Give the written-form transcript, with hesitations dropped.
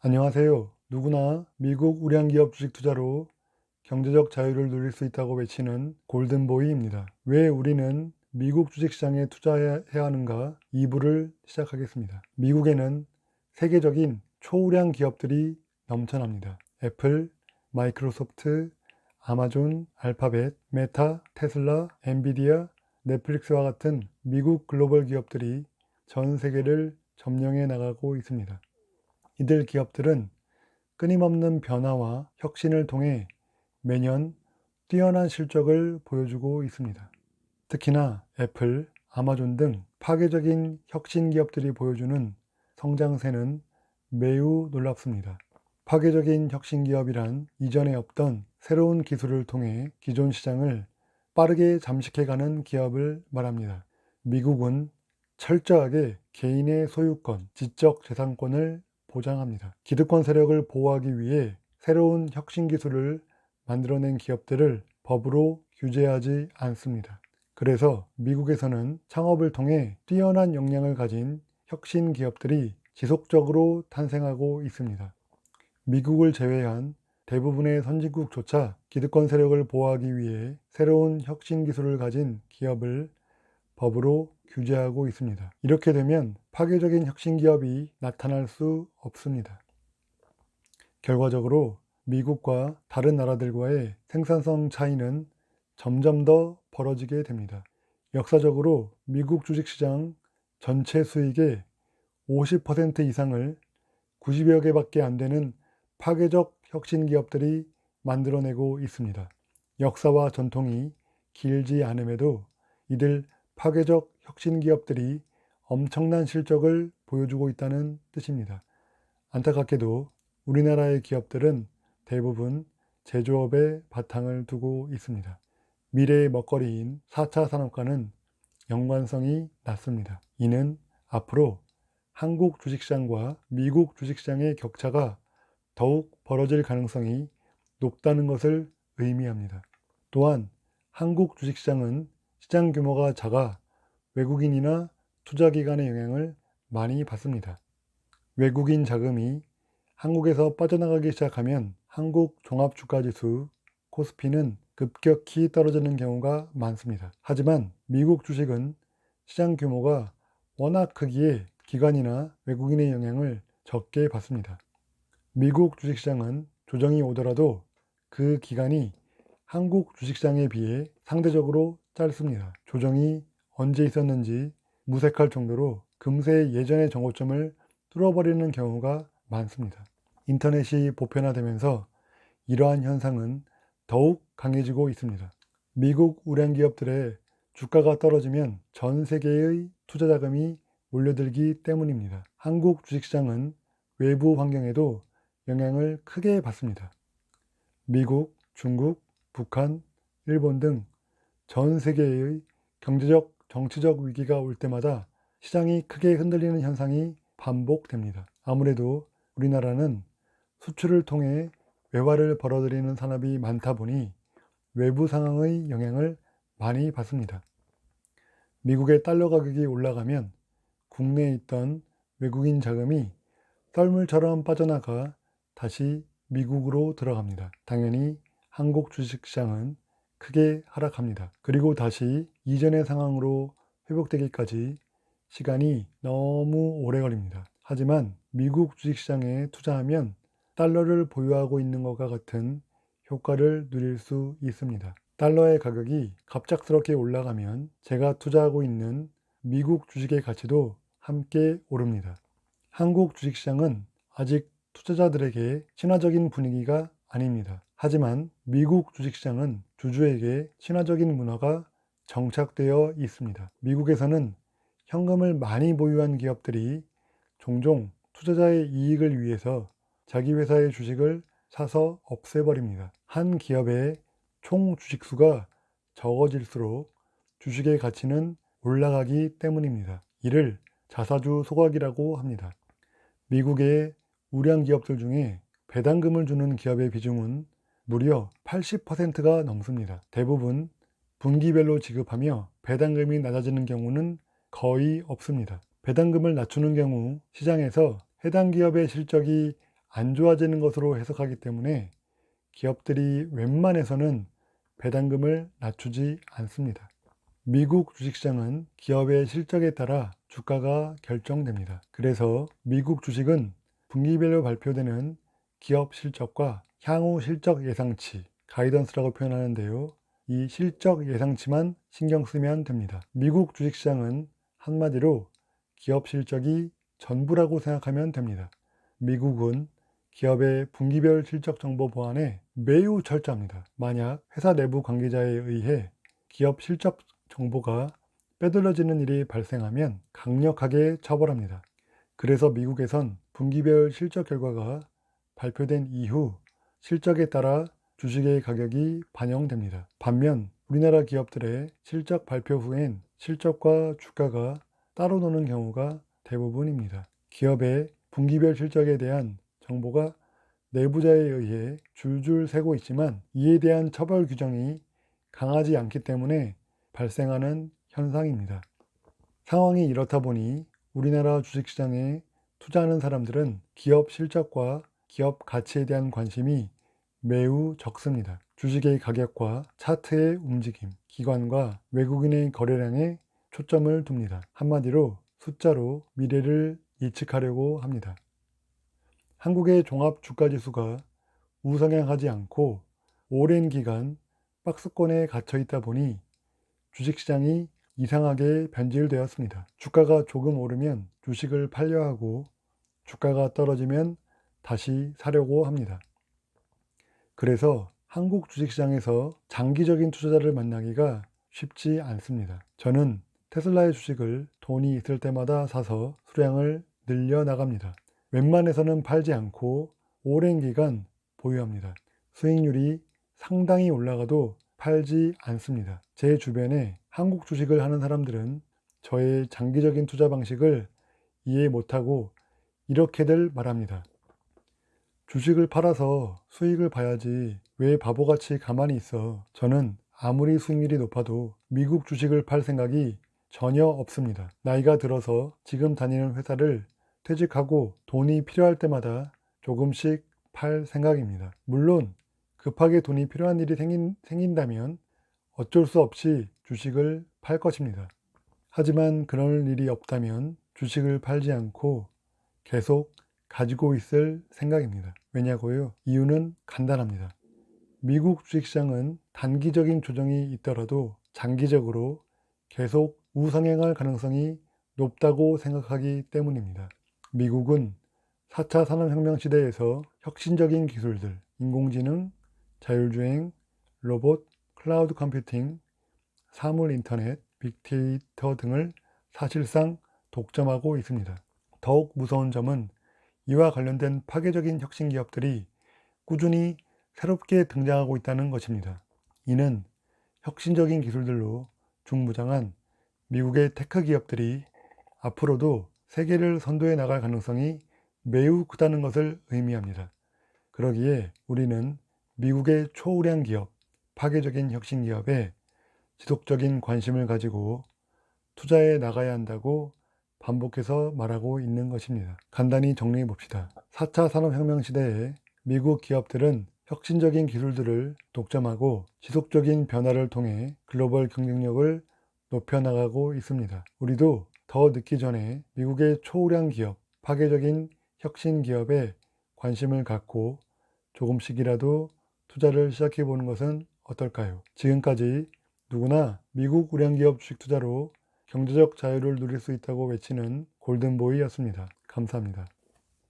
안녕하세요. 누구나 미국 우량기업 주식 투자로 경제적 자유를 누릴 수 있다고 외치는 골든보이입니다. 왜 우리는 미국 주식시장에 투자해야 하는가 2부를 시작하겠습니다. 미국에는 세계적인 초우량 기업들이 넘쳐납니다. 애플, 마이크로소프트, 아마존, 알파벳, 메타, 테슬라, 엔비디아, 넷플릭스와 같은 미국 글로벌 기업들이 전 세계를 점령해 나가고 있습니다. 이들 기업들은 끊임없는 변화와 혁신을 통해 매년 뛰어난 실적을 보여주고 있습니다. 특히나 애플, 아마존 등 파괴적인 혁신 기업들이 보여주는 성장세는 매우 놀랍습니다. 파괴적인 혁신 기업이란 이전에 없던 새로운 기술을 통해 기존 시장을 빠르게 잠식해가는 기업을 말합니다. 미국은 철저하게 개인의 소유권, 지적 재산권을 보장합니다. 기득권 세력을 보호하기 위해 새로운 혁신 기술을 만들어낸 기업들을 법으로 규제하지 않습니다. 그래서 미국에서는 창업을 통해 뛰어난 역량을 가진 혁신 기업들이 지속적으로 탄생하고 있습니다. 미국을 제외한 대부분의 선진국조차 기득권 세력을 보호하기 위해 새로운 혁신 기술을 가진 기업을 법으로 규제하고 있습니다. 이렇게 되면 파괴적인 혁신 기업이 나타날 수 없습니다. 결과적으로 미국과 다른 나라들과의 생산성 차이는 점점 더 벌어지게 됩니다. 역사적으로 미국 주식시장 전체 수익의 50% 이상을 90여 개밖에 안 되는 파괴적 혁신 기업들이 만들어내고 있습니다. 역사와 전통이 길지 않음에도 이들 파괴적 혁신 기업들이 엄청난 실적을 보여주고 있다는 뜻입니다. 안타깝게도 우리나라의 기업들은 대부분 제조업에 바탕을 두고 있습니다. 미래의 먹거리인 4차 산업과는 연관성이 낮습니다. 이는 앞으로 한국 주식시장과 미국 주식시장의 격차가 더욱 벌어질 가능성이 높다는 것을 의미합니다. 또한 한국 주식시장은 시장 규모가 작아 외국인이나 투자기관의 영향을 많이 받습니다. 외국인 자금이 한국에서 빠져나가기 시작하면 한국 종합주가지수 코스피는 급격히 떨어지는 경우가 많습니다. 하지만 미국 주식은 시장 규모가 워낙 크기에 기관이나 외국인의 영향을 적게 받습니다. 미국 주식시장은 조정이 오더라도 그 기간이 한국 주식시장에 비해 상대적으로 짧습니다. 조정이 언제 있었는지 무색할 정도로 금세 예전의 정고점을 뚫어버리는 경우가 많습니다. 인터넷이 보편화되면서 이러한 현상은 더욱 강해지고 있습니다. 미국 우량 기업들의 주가가 떨어지면 전 세계의 투자 자금이 몰려들기 때문입니다. 한국 주식시장은 외부 환경에도 영향을 크게 받습니다. 미국, 중국, 북한, 일본 등 전 세계의 경제적, 정치적 위기가 올 때마다 시장이 크게 흔들리는 현상이 반복됩니다. 아무래도 우리나라는 수출을 통해 외화를 벌어들이는 산업이 많다 보니 외부 상황의 영향을 많이 받습니다. 미국의 달러 가격이 올라가면 국내에 있던 외국인 자금이 썰물처럼 빠져나가 다시 미국으로 들어갑니다. 당연히 한국 주식시장은 크게 하락합니다. 그리고 다시 이전의 상황으로 회복되기까지 시간이 너무 오래 걸립니다. 하지만 미국 주식시장에 투자하면 달러를 보유하고 있는 것과 같은 효과를 누릴 수 있습니다. 달러의 가격이 갑작스럽게 올라가면 제가 투자하고 있는 미국 주식의 가치도 함께 오릅니다. 한국 주식시장은 아직 투자자들에게 친화적인 분위기가 아닙니다. 하지만 미국 주식시장은 주주에게 친화적인 문화가 정착되어 있습니다. 미국에서는 현금을 많이 보유한 기업들이 종종 투자자의 이익을 위해서 자기 회사의 주식을 사서 없애버립니다. 한 기업의 총 주식수가 적어질수록 주식의 가치는 올라가기 때문입니다. 이를 자사주 소각이라고 합니다. 미국의 우량 기업들 중에 배당금을 주는 기업의 비중은 무려 80%가 넘습니다. 대부분 분기별로 지급하며 배당금이 낮아지는 경우는 거의 없습니다. 배당금을 낮추는 경우 시장에서 해당 기업의 실적이 안 좋아지는 것으로 해석하기 때문에 기업들이 웬만해서는 배당금을 낮추지 않습니다. 미국 주식시장은 기업의 실적에 따라 주가가 결정됩니다. 그래서 미국 주식은 분기별로 발표되는 기업 실적과 향후 실적 예상치, 가이던스라고 표현하는데요. 이 실적 예상치만 신경 쓰면 됩니다. 미국 주식시장은 한마디로 기업 실적이 전부라고 생각하면 됩니다. 미국은 기업의 분기별 실적 정보 보안에 매우 철저합니다. 만약 회사 내부 관계자에 의해 기업 실적 정보가 빼돌려지는 일이 발생하면 강력하게 처벌합니다. 그래서 미국에선 분기별 실적 결과가 발표된 이후 실적에 따라 주식의 가격이 반영됩니다. 반면 우리나라 기업들의 실적 발표 후엔 실적과 주가가 따로 노는 경우가 대부분입니다. 기업의 분기별 실적에 대한 정보가 내부자에 의해 줄줄 새고 있지만 이에 대한 처벌 규정이 강하지 않기 때문에 발생하는 현상입니다. 상황이 이렇다 보니 우리나라 주식시장에 투자하는 사람들은 기업 실적과 기업 가치에 대한 관심이 매우 적습니다. 주식의 가격과 차트의 움직임, 기관과 외국인의 거래량에 초점을 둡니다. 한마디로 숫자로 미래를 예측하려고 합니다. 한국의 종합주가지수가 우상향하지 않고 오랜 기간 박스권에 갇혀 있다 보니 주식시장이 이상하게 변질되었습니다. 주가가 조금 오르면 주식을 팔려 하고 주가가 떨어지면 다시 사려고 합니다. 그래서 한국 주식시장에서 장기적인 투자자를 만나기가 쉽지 않습니다. 저는 테슬라의 주식을 돈이 있을 때마다 사서 수량을 늘려나갑니다. 웬만해서는 팔지 않고 오랜 기간 보유합니다. 수익률이 상당히 올라가도 팔지 않습니다. 제 주변에 한국 주식을 하는 사람들은 저의 장기적인 투자 방식을 이해 못하고 이렇게들 말합니다. 주식을 팔아서 수익을 봐야지 왜 바보같이 가만히 있어. 저는 아무리 수익률이 높아도 미국 주식을 팔 생각이 전혀 없습니다. 나이가 들어서 지금 다니는 회사를 퇴직하고 돈이 필요할 때마다 조금씩 팔 생각입니다. 물론 급하게 돈이 필요한 일이 생긴다면 어쩔 수 없이 주식을 팔 것입니다. 하지만 그럴 일이 없다면 주식을 팔지 않고 계속 가지고 있을 생각입니다. 왜냐고요? 이유는 간단합니다. 미국 주식시장은 단기적인 조정이 있더라도 장기적으로 계속 우상향할 가능성이 높다고 생각하기 때문입니다. 미국은 4차 산업혁명 시대에서 혁신적인 기술들, 인공지능, 자율주행, 로봇, 클라우드 컴퓨팅, 사물 인터넷, 빅데이터 등을 사실상 독점하고 있습니다. 더욱 무서운 점은 이와 관련된 파괴적인 혁신 기업들이 꾸준히 새롭게 등장하고 있다는 것입니다. 이는 혁신적인 기술들로 중무장한 미국의 테크 기업들이 앞으로도 세계를 선도해 나갈 가능성이 매우 크다는 것을 의미합니다. 그러기에 우리는 미국의 초우량 기업, 파괴적인 혁신 기업에 지속적인 관심을 가지고 투자해 나가야 한다고 반복해서 말하고 있는 것입니다. 간단히 정리해 봅시다. 4차 산업혁명 시대에 미국 기업들은 혁신적인 기술들을 독점하고 지속적인 변화를 통해 글로벌 경쟁력을 높여나가고 있습니다. 우리도 더 늦기 전에 미국의 초우량 기업, 파괴적인 혁신 기업에 관심을 갖고 조금씩이라도 투자를 시작해 보는 것은 어떨까요? 지금까지 누구나 미국 우량기업 주식 투자로 경제적 자유를 누릴 수 있다고 외치는 골든보이였습니다. 감사합니다.